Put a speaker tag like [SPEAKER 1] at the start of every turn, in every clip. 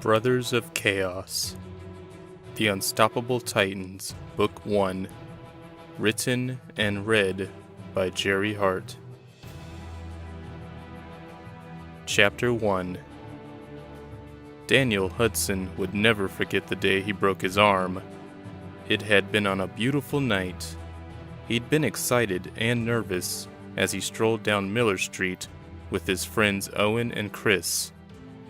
[SPEAKER 1] Brothers of Chaos, The Unstoppable Titans, Book 1, written and read by Jerry Hart. Chapter 1. Daniel Hudson would never forget the day he broke his arm. It had been on a beautiful night. He'd been excited and nervous as he strolled down Miller Street with his friends Owen and Chris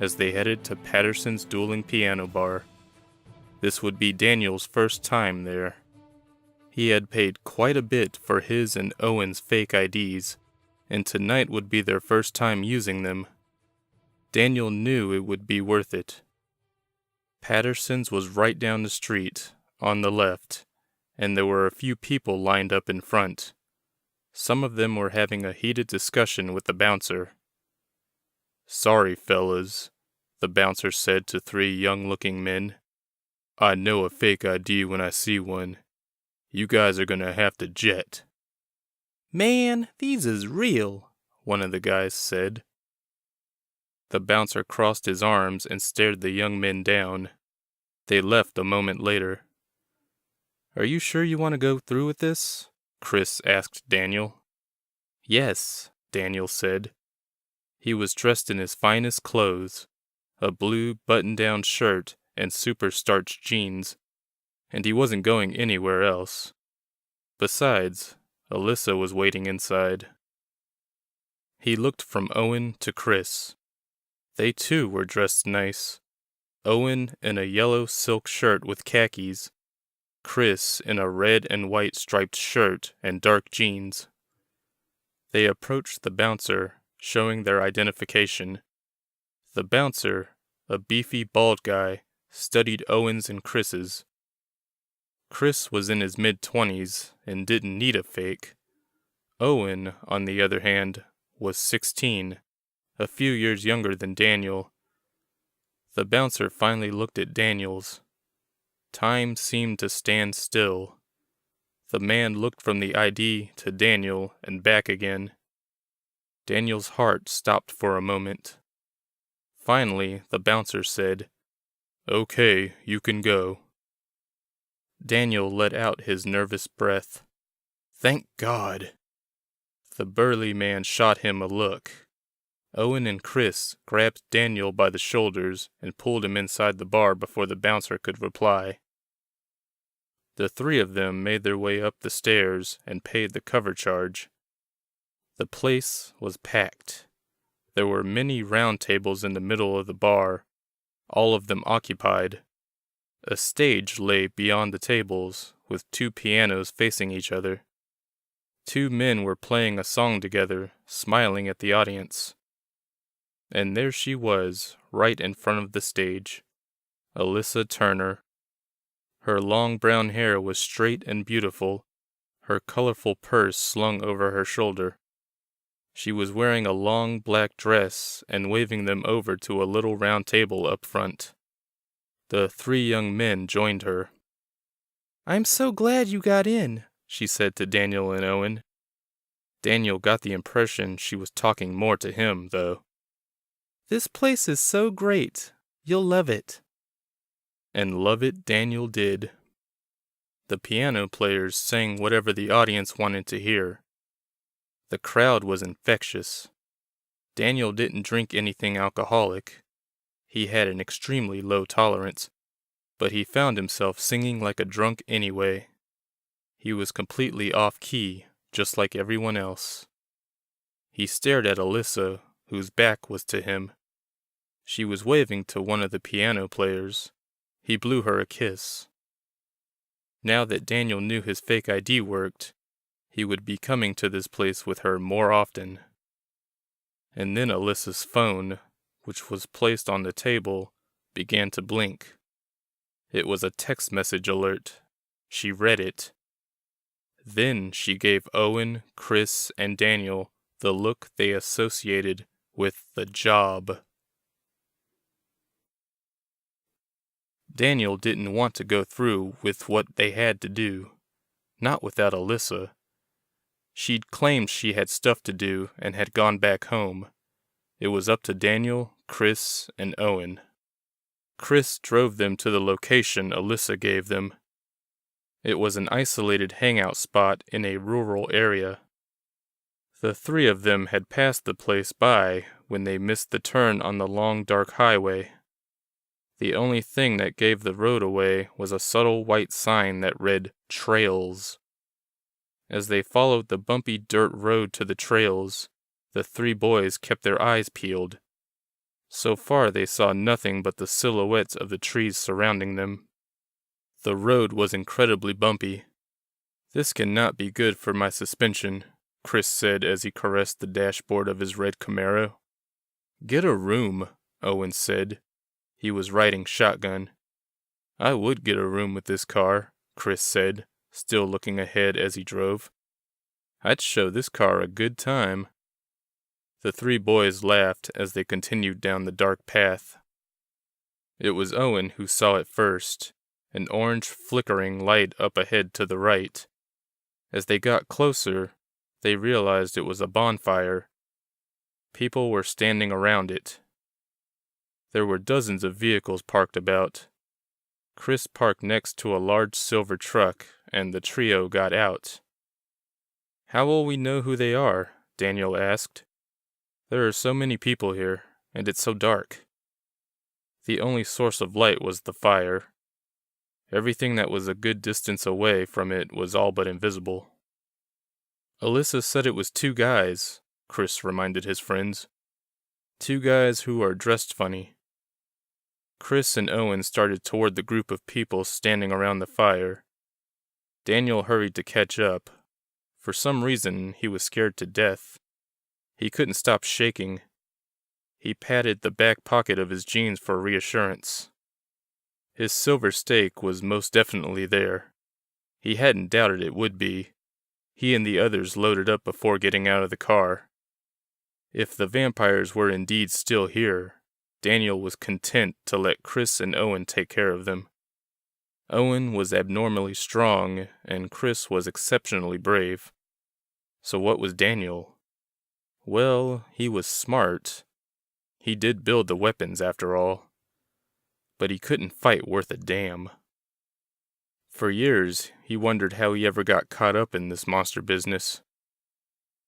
[SPEAKER 1] as they headed to Patterson's Dueling Piano Bar. This would be Daniel's first time there. He had paid quite a bit for his and Owen's fake IDs, and tonight would be their first time using them. Daniel knew it would be worth it. Patterson's was right down the street, on the left, and there were a few people lined up in front. Some of them were having a heated discussion with the bouncer. "Sorry, fellas," the bouncer said to three young-looking men. "I know a fake ID when I see one. You guys are gonna have to jet." "Man, these is real," one of the guys said. The bouncer crossed his arms and stared the young men down. They left a moment later. "Are you sure you want to go through with this?" Chris asked Daniel. "Yes," Daniel said. He was dressed in his finest clothes, a blue button-down shirt and super starched jeans, and he wasn't going anywhere else. Besides, Alyssa was waiting inside. He looked from Owen to Chris. They too were dressed nice. Owen in a yellow silk shirt with khakis, Chris in a red and white striped shirt and dark jeans. They approached the bouncer, showing their identification. The bouncer, a beefy bald guy, studied Owen's and Chris's. Chris was in his mid-20s and didn't need a fake. Owen, on the other hand, was 16, a few years younger than Daniel. The bouncer finally looked at Daniel's. Time seemed to stand still. The man looked from the ID to Daniel and back again. Daniel's heart stopped for a moment. Finally, the bouncer said, "Okay, you can go." Daniel let out his nervous breath. "Thank God." The burly man shot him a look. Owen and Chris grabbed Daniel by the shoulders and pulled him inside the bar before the bouncer could reply. The three of them made their way up the stairs and paid the cover charge. The place was packed. There were many round tables in the middle of the bar, all of them occupied. A stage lay beyond the tables, with two pianos facing each other. Two men were playing a song together, smiling at the audience. And there she was, right in front of the stage, Alyssa Turner. Her long brown hair was straight and beautiful, her colorful purse slung over her shoulder. She was wearing a long black dress and waving them over to a little round table up front. The three young men joined her. "I'm so glad you got in," she said to Daniel and Owen. Daniel got the impression she was talking more to him, though. "This place is so great. You'll love it." And love it Daniel did. The piano players sang whatever the audience wanted to hear. The crowd was infectious. Daniel didn't drink anything alcoholic. He had an extremely low tolerance, but he found himself singing like a drunk anyway. He was completely off-key, just like everyone else. He stared at Alyssa, whose back was to him. She was waving to one of the piano players. He blew her a kiss. Now that Daniel knew his fake ID worked, he would be coming to this place with her more often. And then Alyssa's phone, which was placed on the table, began to blink. It was a text message alert. She read it. Then she gave Owen, Chris, and Daniel the look they associated with the job. Daniel didn't want to go through with what they had to do. Not without Alyssa. She'd claimed she had stuff to do and had gone back home. It was up to Daniel, Chris, and Owen. Chris drove them to the location Alyssa gave them. It was an isolated hangout spot in a rural area. The three of them had passed the place by when they missed the turn on the long dark highway. The only thing that gave the road away was a subtle white sign that read Trails. As they followed the bumpy dirt road to the trails, the three boys kept their eyes peeled. So far they saw nothing but the silhouettes of the trees surrounding them. The road was incredibly bumpy. "This cannot be good for my suspension," Chris said as he caressed the dashboard of his red Camaro. "Get a room," Owen said. He was riding shotgun. "I would get a room with this car," Chris said, still looking ahead as he drove. "I'd show this car a good time." The three boys laughed as they continued down the dark path. It was Owen who saw it first, an orange flickering light up ahead to the right. As they got closer, they realized it was a bonfire. People were standing around it. There were dozens of vehicles parked about. Chris parked next to a large silver truck, and the trio got out. "How will we know who they are?" Daniel asked. "There are so many people here, and it's so dark." The only source of light was the fire. Everything that was a good distance away from it was all but invisible. "Alyssa said it was two guys," Chris reminded his friends. "Two guys who are dressed funny." Chris and Owen started toward the group of people standing around the fire. Daniel hurried to catch up. For some reason, he was scared to death. He couldn't stop shaking. He patted the back pocket of his jeans for reassurance. His silver stake was most definitely there. He hadn't doubted it would be. He and the others loaded up before getting out of the car. If the vampires were indeed still here, Daniel was content to let Chris and Owen take care of them. Owen was abnormally strong, and Chris was exceptionally brave. So what was Daniel? Well, he was smart. He did build the weapons, after all. But he couldn't fight worth a damn. For years, he wondered how he ever got caught up in this monster business.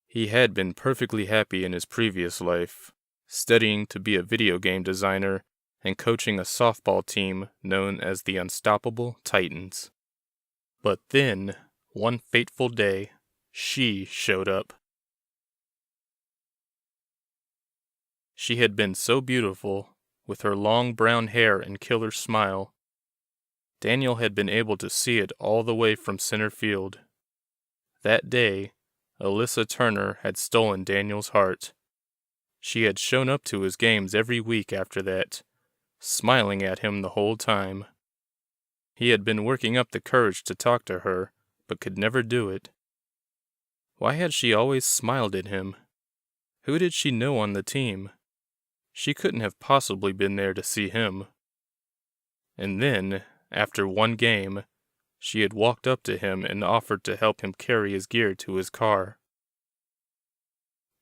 [SPEAKER 1] He had been perfectly happy in his previous life, studying to be a video game designer and coaching a softball team known as the Unstoppable Titans. But then, one fateful day, she showed up. She had been so beautiful, with her long brown hair and killer smile. Daniel had been able to see it all the way from center field. That day, Alyssa Turner had stolen Daniel's heart. She had shown up to his games every week after that, smiling at him the whole time. He had been working up the courage to talk to her, but could never do it. Why had she always smiled at him? Who did she know on the team? She couldn't have possibly been there to see him. And then, after one game, she had walked up to him and offered to help him carry his gear to his car.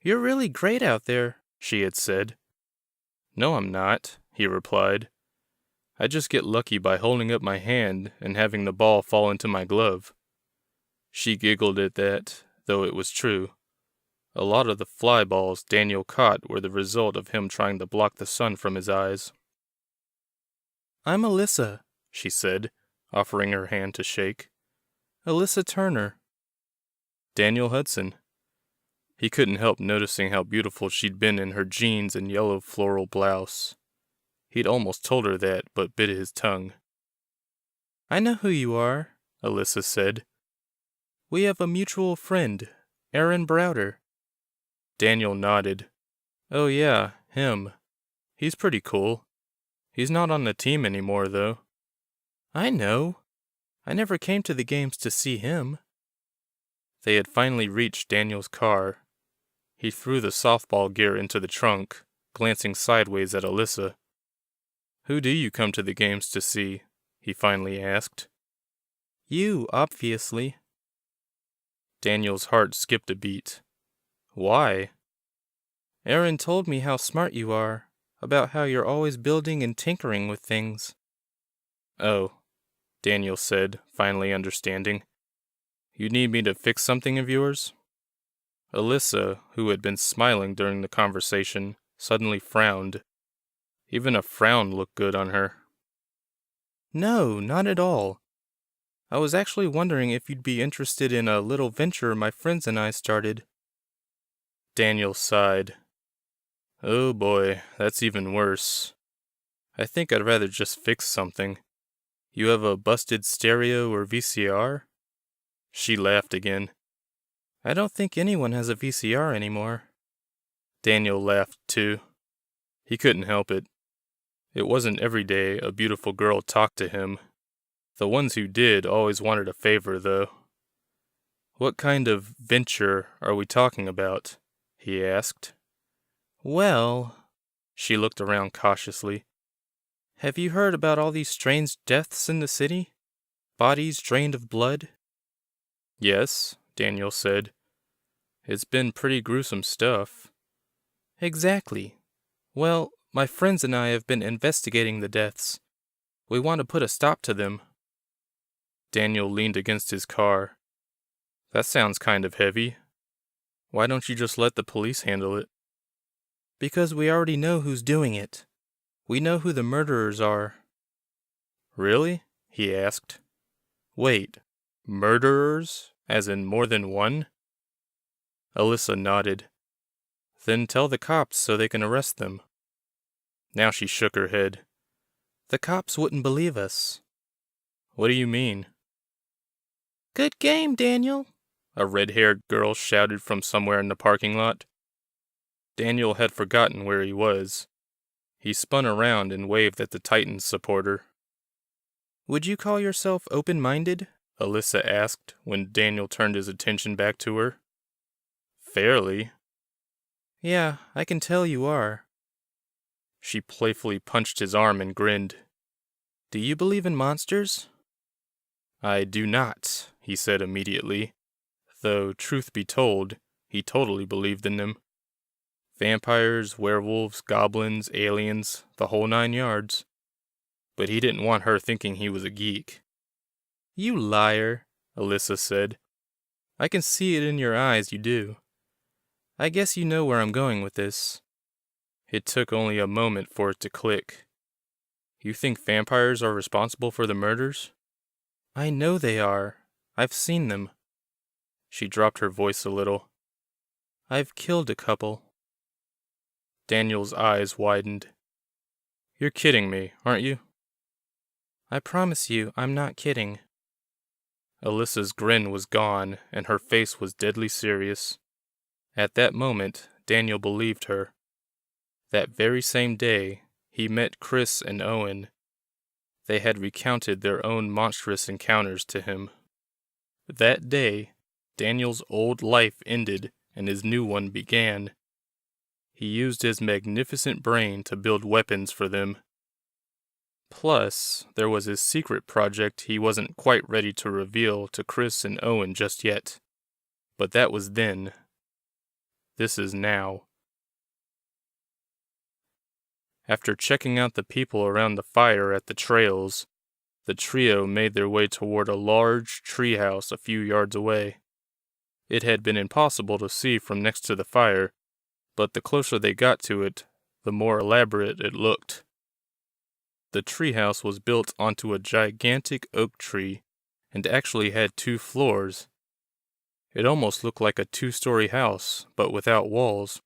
[SPEAKER 1] "You're really great out there," she had said. "No, I'm not," he replied. "I just get lucky by holding up my hand and having the ball fall into my glove." She giggled at that, though it was true. A lot of the fly balls Daniel caught were the result of him trying to block the sun from his eyes. "I'm Alyssa," she said, offering her hand to shake. "Alyssa Turner." Daniel Hudson. He couldn't help noticing how beautiful she'd been in her jeans and yellow floral blouse. He'd almost told her that, but bit his tongue. "I know who you are," Alyssa said. "We have a mutual friend, Aaron Browder." Daniel nodded. "Oh yeah, him. He's pretty cool. He's not on the team anymore, though." "I know. I never came to the games to see him." They had finally reached Daniel's car. He threw the softball gear into the trunk, glancing sideways at Alyssa. "Who do you come to the games to see?" he finally asked. "You, obviously." Daniel's heart skipped a beat. "Why?" "Aaron told me how smart you are, about how you're always building and tinkering with things. Oh, Daniel said, finally understanding. You need me to fix something of yours? Alyssa, who had been smiling during the conversation, suddenly frowned. Even a frown looked good on her. No, not at all. I was actually wondering if you'd be interested in a little venture my friends and I started. Daniel sighed. Oh boy, that's even worse. I think I'd rather just fix something. You have a busted stereo or VCR? She laughed again. I don't think anyone has a VCR anymore. Daniel laughed too. He couldn't help it. It wasn't every day a beautiful girl talked to him. The ones who did always wanted a favor, though. What kind of venture are we talking about? He asked. Well, she looked around cautiously. Have you heard about all these strange deaths in the city? Bodies drained of blood? Yes, Daniel said. It's been pretty gruesome stuff. Exactly. Well, my friends and I have been investigating the deaths. We want to put a stop to them. Daniel leaned against his car. That sounds kind of heavy. Why don't you just let the police handle it? Because we already know who's doing it. We know who the murderers are. Really? He asked. Wait, murderers? As in more than one? Alyssa nodded. Then tell the cops so they can arrest them. Now she shook her head. The cops wouldn't believe us. What do you mean? Good game, Daniel, a red-haired girl shouted from somewhere in the parking lot. Daniel had forgotten where he was. He spun around and waved at the Titans supporter. Would you call yourself open-minded? Alyssa asked when Daniel turned his attention back to her. Fairly. Yeah, I can tell you are. She playfully punched his arm and grinned. Do you believe in monsters? I do not, he said immediately, though, truth be told, he totally believed in them. Vampires, werewolves, goblins, aliens, the whole 9 yards. But he didn't want her thinking he was a geek. You liar, Alyssa said. I can see it in your eyes you do. I guess you know where I'm going with this. It took only a moment for it to click. You think vampires are responsible for the murders? I know they are. I've seen them. She dropped her voice a little. I've killed a couple. Daniel's eyes widened. You're kidding me, aren't you? I promise you, I'm not kidding. Alyssa's grin was gone, and her face was deadly serious. At that moment, Daniel believed her. That very same day, he met Chris and Owen. They had recounted their own monstrous encounters to him. That day, Daniel's old life ended and his new one began. He used his magnificent brain to build weapons for them. Plus, there was his secret project he wasn't quite ready to reveal to Chris and Owen just yet. But that was then. This is now. After checking out the people around the fire at the trails, the trio made their way toward a large treehouse a few yards away. It had been impossible to see from next to the fire, but the closer they got to it, the more elaborate it looked. The treehouse was built onto a gigantic oak tree and actually had 2 floors. It almost looked like a 2-story house, but without walls.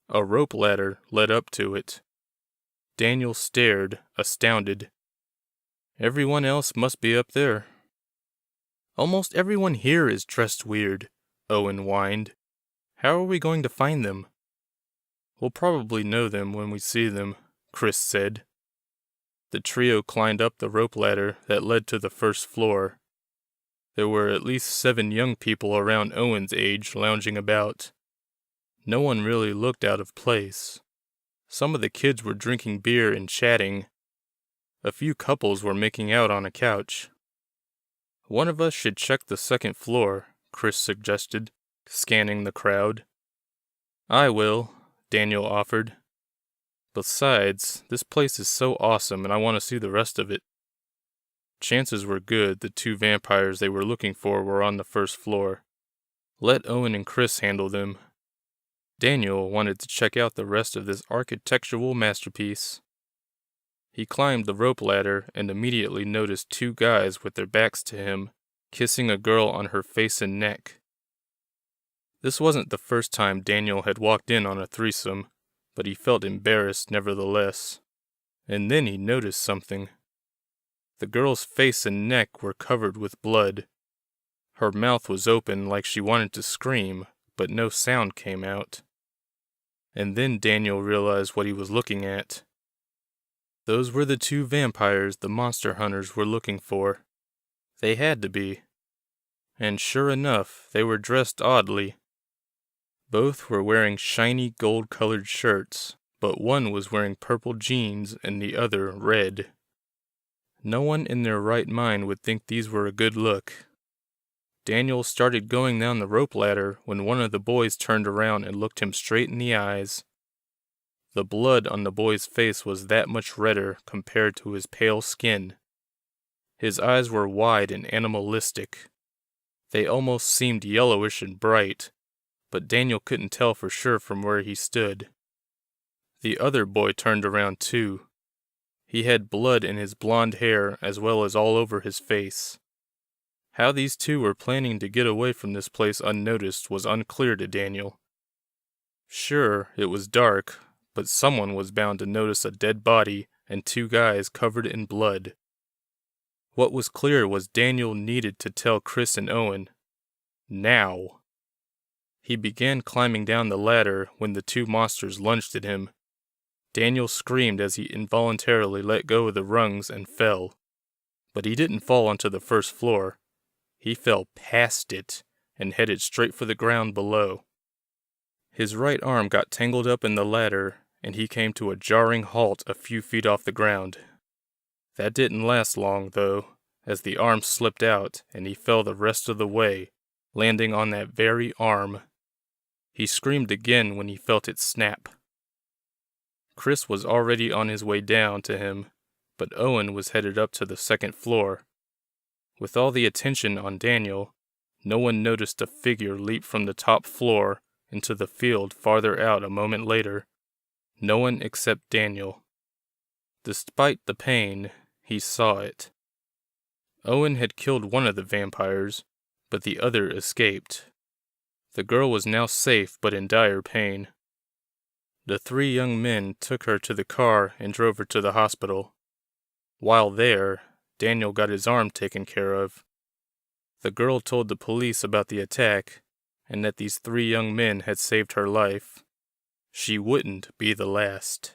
[SPEAKER 1] A rope ladder led up to it. Daniel stared, astounded. Everyone else must be up there. Almost everyone here is dressed weird, Owen whined. How are we going to find them? We'll probably know them when we see them, Chris said. The trio climbed up the rope ladder that led to the first floor. There were at least 7 young people around Owen's age lounging about. No one really looked out of place. Some of the kids were drinking beer and chatting. A few couples were making out on a couch. One of us should check the 2nd floor, Chris suggested, scanning the crowd. I will, Daniel offered. Besides, this place is so awesome and I want to see the rest of it. Chances were good the 2 vampires they were looking for were on the first floor. Let Owen and Chris handle them. Daniel wanted to check out the rest of this architectural masterpiece. He climbed the rope ladder and immediately noticed 2 guys with their backs to him, kissing a girl on her face and neck. This wasn't the first time Daniel had walked in on a threesome, but he felt embarrassed nevertheless. And then he noticed something. The girl's face and neck were covered with blood. Her mouth was open like she wanted to scream, but no sound came out. And then Daniel realized what he was looking at. Those were the 2 vampires the monster hunters were looking for. They had to be. And sure enough, they were dressed oddly. Both were wearing shiny gold-colored shirts, but one was wearing purple jeans and the other red. No one in their right mind would think these were a good look. Daniel started going down the rope ladder when one of the boys turned around and looked him straight in the eyes. The blood on the boy's face was that much redder compared to his pale skin. His eyes were wide and animalistic. They almost seemed yellowish and bright, but Daniel couldn't tell for sure from where he stood. The other boy turned around too. He had blood in his blonde hair as well as all over his face. How these 2 were planning to get away from this place unnoticed was unclear to Daniel. Sure, it was dark, but someone was bound to notice a dead body and 2 guys covered in blood. What was clear was Daniel needed to tell Chris and Owen. Now. He began climbing down the ladder when the 2 monsters lunged at him. Daniel screamed as he involuntarily let go of the rungs and fell. But he didn't fall onto the first floor. He fell past it and headed straight for the ground below. His right arm got tangled up in the ladder, and he came to a jarring halt a few feet off the ground. That didn't last long, though, as the arm slipped out and he fell the rest of the way, landing on that very arm. He screamed again when he felt it snap. Chris was already on his way down to him, but Owen was headed up to the second floor. With all the attention on Daniel, no one noticed a figure leap from the top floor into the field farther out a moment later. No one except Daniel. Despite the pain, he saw it. Owen had killed one of the vampires, but the other escaped. The girl was now safe but in dire pain. The 3 young men took her to the car and drove her to the hospital. While there, Daniel got his arm taken care of. The girl told the police about the attack, and that these 3 young men had saved her life. She wouldn't be the last.